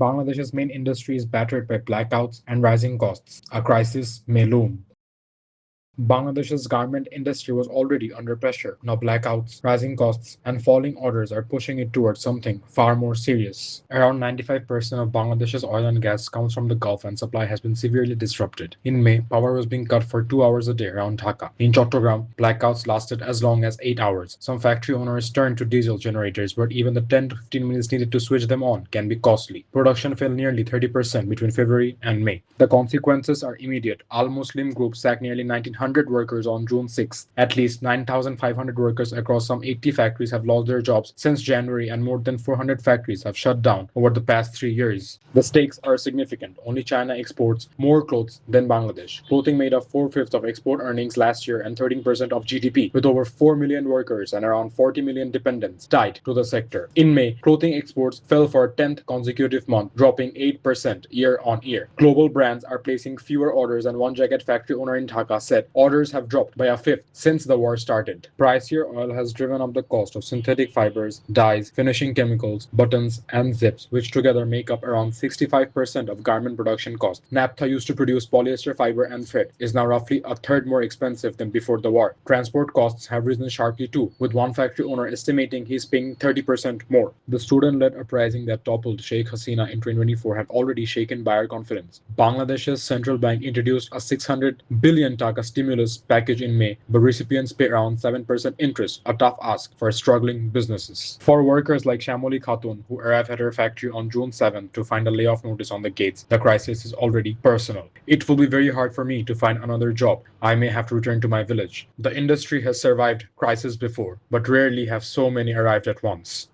Bangladesh's main industry is battered by blackouts and rising costs. A crisis may loom. Bangladesh's garment industry was already under pressure. Now blackouts, rising costs, and falling orders are pushing it towards something far more serious. Around 95% of Bangladesh's oil and gas comes from the Gulf and supply has been severely disrupted. In May, power was being cut for 2 hours a day around Dhaka. In Chattogram, blackouts lasted as long as 8 hours. Some factory owners turned to diesel generators, but even the 10 to 15 minutes needed to switch them on can be costly. Production fell nearly 30% between February and May. The consequences are immediate. Al Muslim Group sacked nearly 1,900 workers on June 6th. At least 9,500 workers across some 80 factories have lost their jobs since January, and more than 400 factories have shut down over the past 3 years. The stakes are significant. Only China exports more clothes than Bangladesh. Clothing made up 4/5 of export earnings last year and 13% of GDP, with over 4 million workers and around 40 million dependents tied to the sector. In May, clothing exports fell for a 10th consecutive month, dropping 8% year on year. Global brands are placing fewer orders, and one jacket factory owner in Dhaka said orders have dropped by a fifth since the war started. Pricier oil has driven up the cost of synthetic fibers, dyes, finishing chemicals, buttons, and zips, which together make up around 65% of garment production cost. Naphtha, used to produce polyester fiber and thread, is now roughly a third more expensive than before the war. Transport costs have risen sharply too, with one factory owner estimating he's paying 30% more. The student-led uprising that toppled Sheikh Hasina in 2024 had already shaken buyer confidence. Bangladesh's central bank introduced a 600 billion taka stimulus package in May, but recipients pay around 7% interest, a tough ask for struggling businesses. For workers like Shamoli Khatun, who arrived at her factory on June 7th to find a layoff notice on the gates, the crisis is already personal. It will be very hard for me to find another job. I may have to return to my village. The industry has survived crises before, but rarely have so many arrived at once.